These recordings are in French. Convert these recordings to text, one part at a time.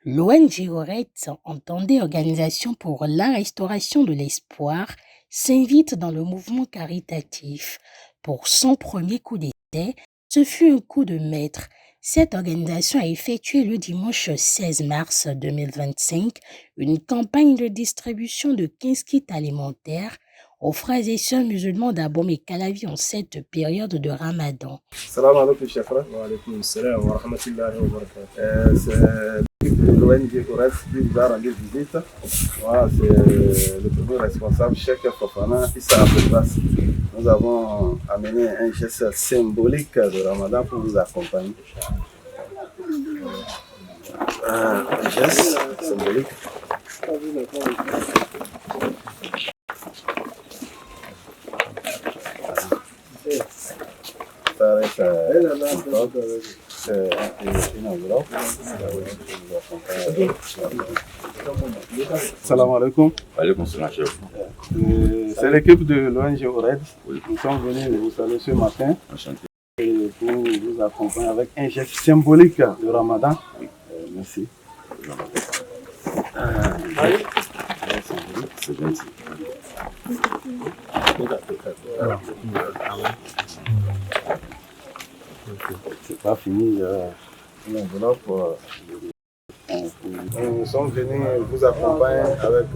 L'ONG Orette, entendée Organisation pour la restauration de l'espoir, s'invite dans le mouvement caritatif. Pour son premier coup d'essai, ce fut un coup de maître. Cette organisation a effectué le dimanche 16 mars 2025 une campagne de distribution de 15 kits alimentaires aux frères et sœurs musulmans d'Abom et Calavi en cette période de Ramadan. Salam alaikum, chef. Wa alaykoum salam wa rahmatullahi wa barakatuh. C'est l'équipe de l'ONG Coref qui nous a rendu visite. Voilà, c'est le premier responsable, Cheikh Fofana, Issa Abdelbas. Nous avons amené un geste symbolique de Ramadan pour vous accompagner. Un geste symbolique. C'est une enveloppe. Salam alaikum. Alaykoum salam, chef. C'est l'équipe de l'ONG ORED. Nous sommes venus vous saluer ce matin Enchanté. pour vous accompagner avec un geste symbolique de Ramadan. Merci. C'est gentil. C'est pas fini. Une enveloppe. Nous sommes venus vous accompagner avec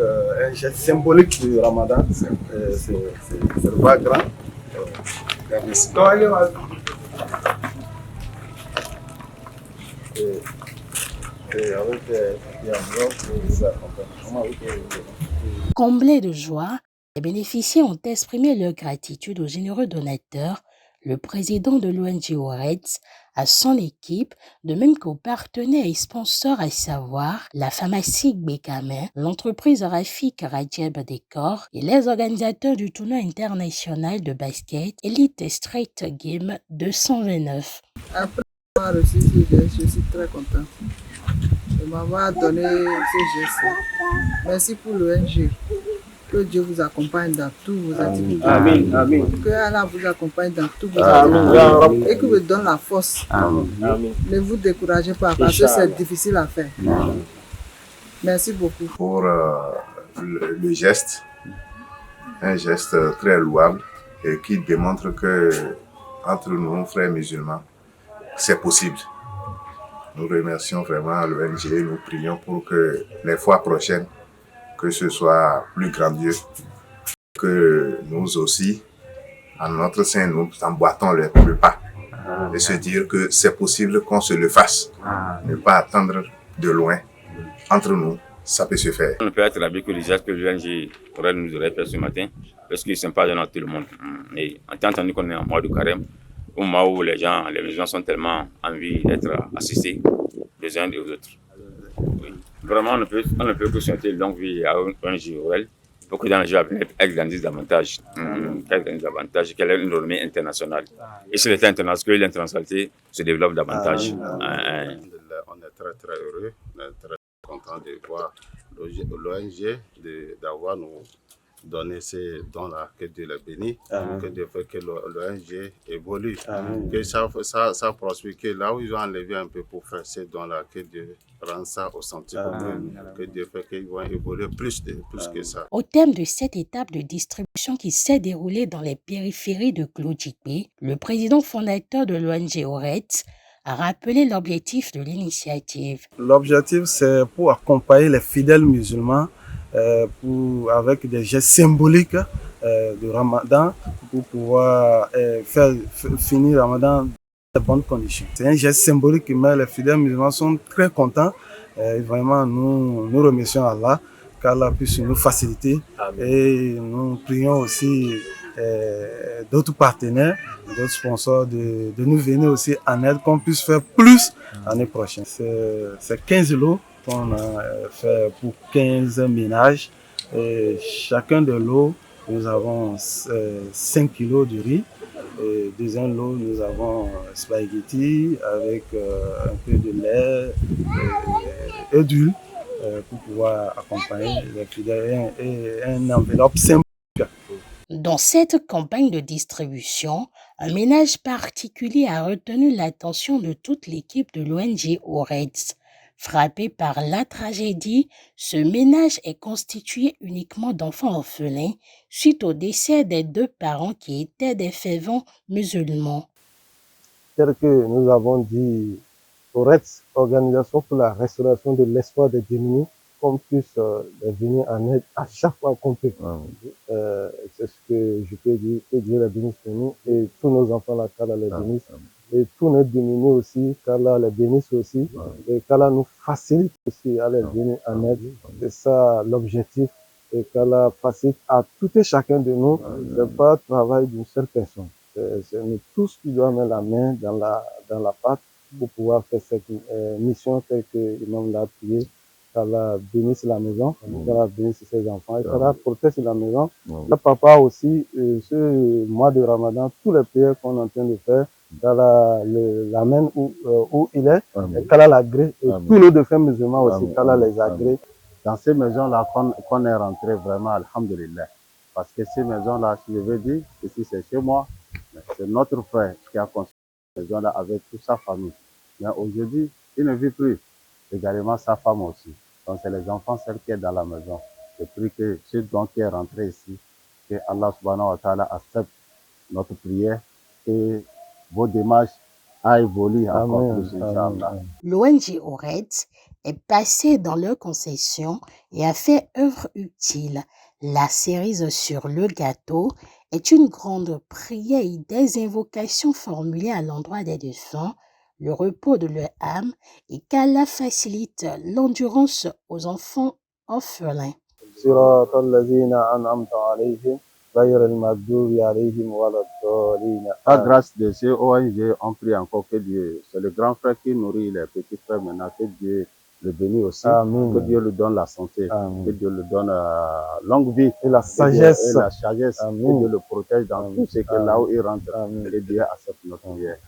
un geste symbolique du Ramadan. C'est le background. Merci. Et avec des enveloppes pour vous accompagner. Comblés de joie, les bénéficiaires ont exprimé leur gratitude aux généreux donateurs, le président de l'ONG OREDS, à son équipe, de même qu'aux partenaires et sponsors, à savoir la pharmacie Bécamin, l'entreprise Rafik Rajeb Décor et les organisateurs du tournoi international de basket Elite Street Game 229. Après avoir reçu ce geste, je suis très content de m'avoir donné ce geste. Merci pour l'ONG. Que Dieu vous accompagne dans tous vos activités. Amen. Amen. Que Allah vous accompagne dans tous vos activités. Et que vous donne la force. Amen. Ne vous découragez pas parce que c'est difficile à faire. Merci beaucoup. Pour le geste, un geste très louable et qui démontre que entre nous, frères musulmans, c'est possible. Nous remercions vraiment l'ONG, nous prions pour que les fois prochaines, que ce soit plus grandiose, que nous aussi, en notre sein, nous emboîtons le pas et se dire que c'est possible qu'on se le fasse. Ne pas attendre de loin. Entre nous, ça peut se faire. On peut être ravi que les gestes que l'ONG nous aurait fait ce matin, parce qu'ils ne sont pas dans tout le monde. Et étant entendu qu'on est en mois de carême, au moment où les gens sont tellement envie d'être assistés les uns des autres. Oui. Vraiment, on ne peut que souhaiter longue vie à l'ONG ORED pour que dans les jours à venir, elle grandisse davantage, qu'elle ait une renommée internationale. Et c'est l'international que l'internationalité se développe davantage. On est très très heureux, on est très content de voir l'ONG, d'avoir nous donné ces dons-là, que Dieu les bénisse, que Dieu fait que l'ONG évolue, que ça prospère, que là où ils ont enlevé un peu pour faire ces dons-là, que Dieu rende ça au centre commun, que Dieu fait qu'ils vont évoluer plus que ça. Au terme de cette étape de distribution qui s'est déroulée dans les périphéries de Glodjikbe, le président fondateur de l'ONG OREDS a rappelé l'objectif de l'initiative. L'objectif, c'est pour accompagner les fidèles musulmans avec des gestes symboliques de Ramadan pour pouvoir faire finir Ramadan dans de bonnes conditions. C'est un geste symbolique, mais les fidèles musulmans sont très contents. Vraiment, nous remercions Allah, qu'Allah puisse nous faciliter. Et nous prions aussi d'autres partenaires, d'autres sponsors de nous venir aussi en aide, qu'on puisse faire plus l'année prochaine. C'est 15 lots qu'on a fait pour 15 ménages. Et chacun de lots, nous avons 5 kilos de riz. Et deuxième lot, nous avons spaghetti avec un peu de lait et d'huile pour pouvoir accompagner les fidèles et une enveloppe simple. Dans cette campagne de distribution, un ménage particulier a retenu l'attention de toute l'équipe de l'ONG OREDS. Frappé par la tragédie, ce ménage est constitué uniquement d'enfants orphelins suite au décès des 2 parents qui étaient des fervents musulmans. Tel que nous avons dit, OREDS, Organisation pour la restauration de l'espoir des démunis, qu'on puisse venir en aide à chaque fois qu'on peut. C'est ce que je peux dire, que Dieu les bénisse pour nous et tous nos enfants, là, qu'Allah les bénisse. Et tous nos démunis aussi, qu'Allah les bénisse aussi. Et qu'Allah nous facilite aussi à les venir en aide. C'est ça l'objectif. Et qu'Allah facilite à tout et chacun de nous. C'est pas le travail d'une seule personne. C'est nous tous qui devons mettre la main dans la pâte pour pouvoir faire cette mission telle que l'imam l'a prié. Qu'Allah bénisse la maison, qu'Allah bénisse ses enfants et qu'Allah protège la maison. Le papa aussi, ce mois de Ramadan, tous les prières qu'on est en train de faire, qu'Allah l'amène où il est, et qu'Allah l'agrée, et tous nos défunts musulmans aussi, qu'Allah les agrée. Dans ces maisons-là qu'on est rentré vraiment, alhamdulillah. Parce que ces maisons-là, je veux dire, ici c'est chez moi, c'est notre frère qui a construit ces maisons-là avec toute sa famille. Mais aujourd'hui, il ne vit plus. Également sa femme aussi. Donc c'est les enfants seuls qui sont dans la maison. Je prie que ceux qui est rentré ici, que Allah subhanahu wa ta'ala accepte notre prière et vos démarches a évolué encore plus, Inch'Allah. L'ONG OREDS est passée dans leur concession et a fait œuvre utile. La cerise sur le gâteau est une grande prière et des invocations formulées à l'endroit des défunts, le repos de leur âme et qu'Allah facilite l'endurance aux enfants orphelins. Par grâce de ces ONG, on prie encore que Dieu, c'est le grand frère qui nourrit les petits frères maintenant, que Dieu le bénisse aussi, que Dieu lui donne la santé, que Dieu lui donne longue vie et la sagesse, que Dieu le protège dans tout ce que là où il rentre, que Dieu accepte notre prière.